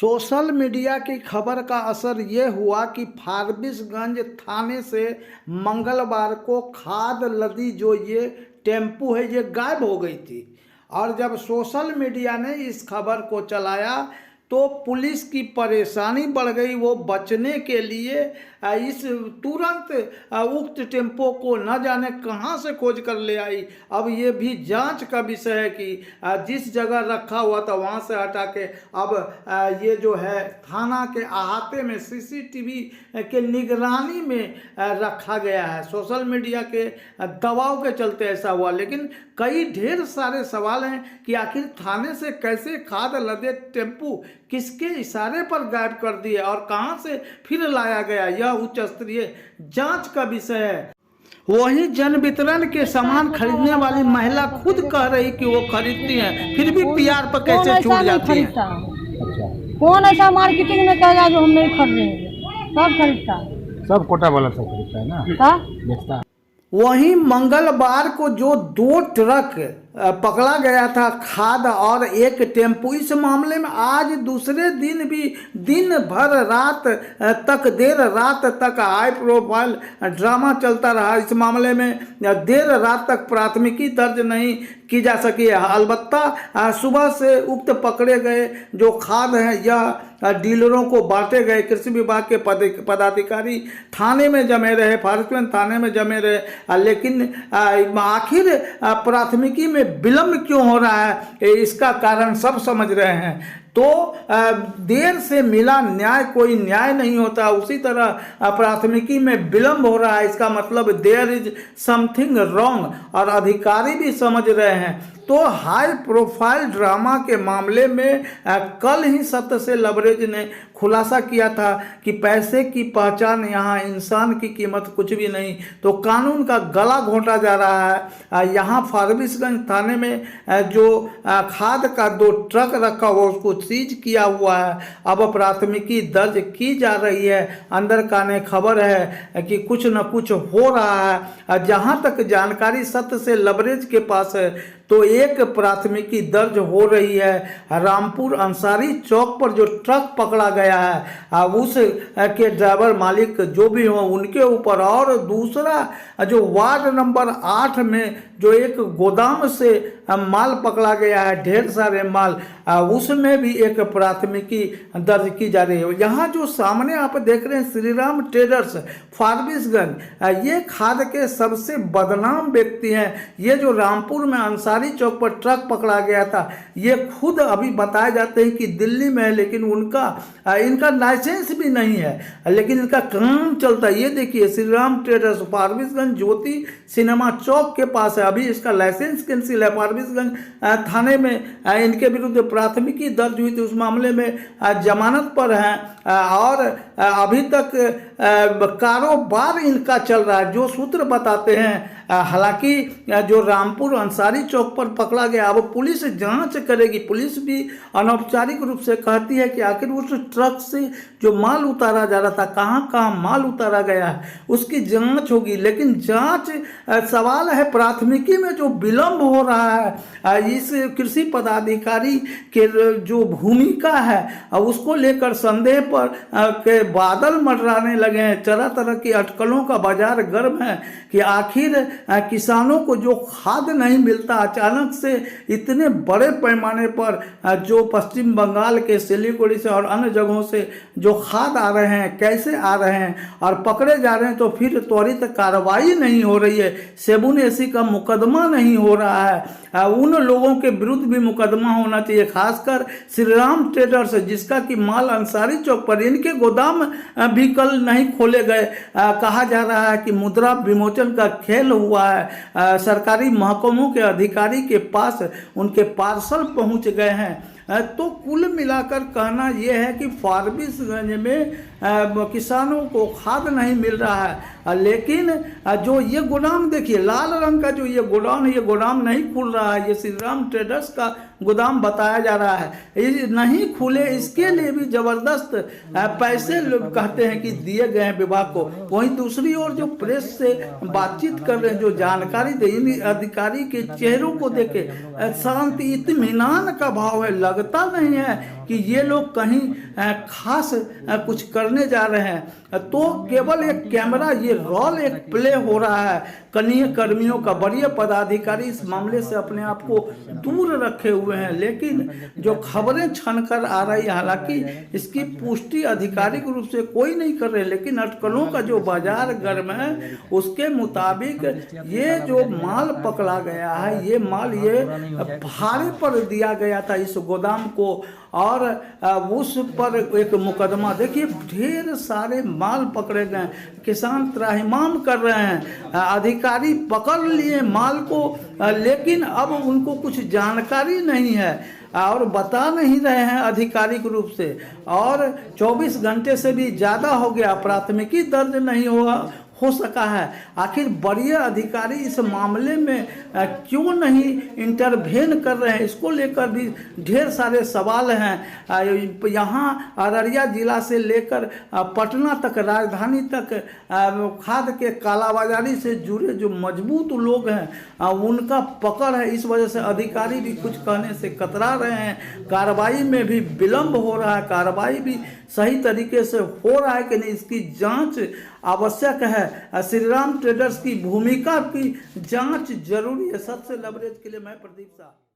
Social media की खबर का असर ये हुआ कि फारबिसगंज थाने से मंगलवार को खाद लदी जो ये टेम्पू है ये गायब हो गई थी। और जब सोशल मीडिया ने इस खबर को चलाया तो पुलिस की परेशानी बढ़ गई। वो बचने के लिए इस तुरंत उक्त टेम्पो को न जाने कहां से खोज कर ले आई। अब ये भी जांच का विषय है कि जिस जगह रखा हुआ था वहां से हटा के अब ये जो है थाना के अहाते में सीसीटीवी के निगरानी में रखा गया है। सोशल मीडिया के दबाव के चलते ऐसा हुआ, लेकिन कई ढेर सारे सवाल हैं कि आखिर थाने से कैसे खाद लदे टेम्पू किसके इशारे पर गायब कर दिए और कहां से फिर लाया गया, यह उच्च स्तरीय जांच का विषय है। वहीं जन वितरण के सामान खरीदने वाली महिला खुद कह रही कि वो खरीदती हैं, फिर भी पीआर पर कैसे छूट जाती है। कौन ऐसा मार्केटिंग में कहेगा जो हम नहीं खरीदेंगे? सब खरीदता है, सब कोटा वाला सब खरीदता है ना, बेचता है। वहीं मंगलवार को जो 2 ट्रक पकड़ा गया था खाद और 1 टेम्पू, इस मामले में आज दूसरे दिन भी दिन भर रात तक देर रात तक हाई प्रोफाइल ड्रामा चलता रहा। इस मामले में देर रात तक प्राथमिकी दर्ज नहीं की जा सकी है। अलबत्ता सुबह से उक्त पकड़े गए जो खाद हैं यह डीलरों को बांटे गए। कृषि विभाग के पदाधिकारी थाने में जमे रहे, फारबिसगंज थाने में जमे रहे, लेकिन आखिर प्राथमिकी में विलंब क्यों हो रहा है इसका कारण सब समझ रहे हैं। तो देर से मिला न्याय कोई न्याय नहीं होता, उसी तरह प्राथमिकी में विलंब हो रहा है, इसका मतलब देयर इज समथिंग रॉन्ग और अधिकारी भी समझ रहे हैं। तो हाई प्रोफाइल ड्रामा के मामले में कल ही सत्य से लबरेज ने खुलासा किया था कि पैसे की पहचान यहाँ, इंसान की कीमत कुछ भी नहीं। तो कानून का गला घोंटा जा रहा है। यहाँ फारबिसगंज थाने में जो खाद का 2 ट्रक रखा हुआ उसको सीज किया हुआ है। अब प्राथमिकी दर्ज की जा रही है। अंदर काने खबर है कि कुछ न कुछ हो रहा है। जहाँ तक जानकारी सत्य से लबरेज के पास है तो 1 प्राथमिकी दर्ज हो रही है। रामपुर अंसारी चौक पर जो ट्रक पकड़ा गया है उस के ड्राइवर मालिक जो भी हो उनके ऊपर, और दूसरा जो वार्ड नंबर 8 में जो एक गोदाम से माल पकड़ा गया है, ढेर सारे माल, उसमें भी 1 प्राथमिकी दर्ज की जा रही है। यहाँ जो सामने आप देख रहे हैं श्रीराम ट्रेडर्स फारबिसगंज, ये खाद के सबसे बदनाम व्यक्ति हैं। ये जो रामपुर में अंसारी चौक पर ट्रक पकड़ा गया था, ये खुद अभी बताए जाते हैं कि दिल्ली में है, लेकिन इनका लाइसेंस भी नहीं है, लेकिन इनका काम चलता है। ये देखिए श्रीराम ट्रेडर्स फारबिसगंज ज्योति सिनेमा चौक के पास है। अभी इसका लाइसेंस कैंसिल है। फारबिसगंज थाने में इनके विरुद्ध प्राथमिकी दर्ज हुई थी, उस मामले में जमानत पर हैं और अभी तक कारोबार इनका चल रहा है, जो सूत्र बताते हैं। हालांकि जो रामपुर अंसारी चौक पर पकड़ा गया, अब पुलिस जांच करेगी। पुलिस भी अनौपचारिक रूप से कहती है कि आखिर उस ट्रक से जो माल उतारा जा रहा था, कहां कहां माल उतारा गया है, उसकी जांच होगी। लेकिन जांच सवाल है, प्राथमिकी में जो विलंब हो रहा है, इस कृषि पदाधिकारी के जो भूमिका है उसको लेकर संदेह पर के बादल मंडराने लगे हैं। तरह तरह की अटकलों का बाजार गर्म है कि आखिर किसानों को जो खाद नहीं मिलता, अचानक से इतने बड़े पैमाने पर जो पश्चिम बंगाल के सिलीगुड़ी से और अन्य जगहों से जो खाद आ रहे हैं, कैसे आ रहे हैं और पकड़े जा रहे हैं, तो फिर त्वरित कार्रवाई नहीं हो रही है। 7AC का मुकदमा नहीं हो रहा है। उन लोगों के विरुद्ध भी मुकदमा होना चाहिए, खासकर श्रीराम ट्रेडर्स जिसका कि माल अंसारी चौक पर, इनके गोदाम भी कल नहीं खोले गए। कहा जा रहा है कि मुद्रा विमोचन का खेल हुआ है। सरकारी महकमों के अधिकारी के पास उनके पार्सल पहुंच गए हैं। तो कुल मिलाकर कहना यह है कि फारबिसगंज में किसानों को खाद नहीं मिल रहा है। लेकिन जो ये गोदाम देखिए, लाल रंग का जो ये गोदाम है, ये गोदाम नहीं खुल रहा है। ये श्री राम ट्रेडर्स का गोदाम बताया जा रहा है, ये नहीं खुले, इसके लिए भी जबरदस्त पैसे लोग कहते हैं कि दिए गए हैं विभाग को। वहीं दूसरी ओर जो प्रेस से बातचीत कर रहे हैं, जो जानकारी दे, इन अधिकारी के चेहरों को देखे शांति इत्मीनान का भाव है। लगता नहीं है कि ये लोग कहीं खास कुछ करने जा रहे हैं। तो केवल एक कैमरा, ये रोल एक प्ले हो रहा है। कनीय कर्मियों का, वरीय पदाधिकारी इस मामले से अपने आप को दूर रखे हुए हैं। लेकिन जो खबरें छनकर आ रही है, हालांकि इसकी पुष्टि आधिकारिक रूप से कोई नहीं कर रहे, लेकिन अटकलों का जो बाजार गर्म है उसके मुताबिक ये जो माल पकड़ा गया है, ये माल ये भाड़े पर दिया गया था इस गोदाम को, और उस पर एक मुकदमा, देखिए ढेर सारे माल पकड़े गए, किसान त्राहिमाम कर रहे हैं, अधिकारी पकड़ लिए माल को, लेकिन अब उनको कुछ जानकारी नहीं है और बता नहीं रहे हैं आधिकारिक रूप से। और 24 घंटे से भी ज़्यादा हो गया, प्राथमिकी दर्ज नहीं हो सका है। आखिर वरीय अधिकारी इस मामले में क्यों नहीं इंटरवेन कर रहे हैं, इसको लेकर भी ढेर सारे सवाल हैं। यहाँ अररिया जिला से लेकर पटना तक, राजधानी तक खाद के कालाबाजारी से जुड़े जो मजबूत लोग हैं उनका पकड़ है। इस वजह से अधिकारी भी कुछ कहने से कतरा रहे हैं। कार्रवाई में भी विलंब हो रहा है, कार्रवाई भी सही तरीके से हो रहा है कि नहीं, इसकी जांच आवश्यक है। श्री राम ट्रेडर्स की भूमिका की जांच जरूरी है। सबसे लवरेज के लिए मैं प्रदीप शाह।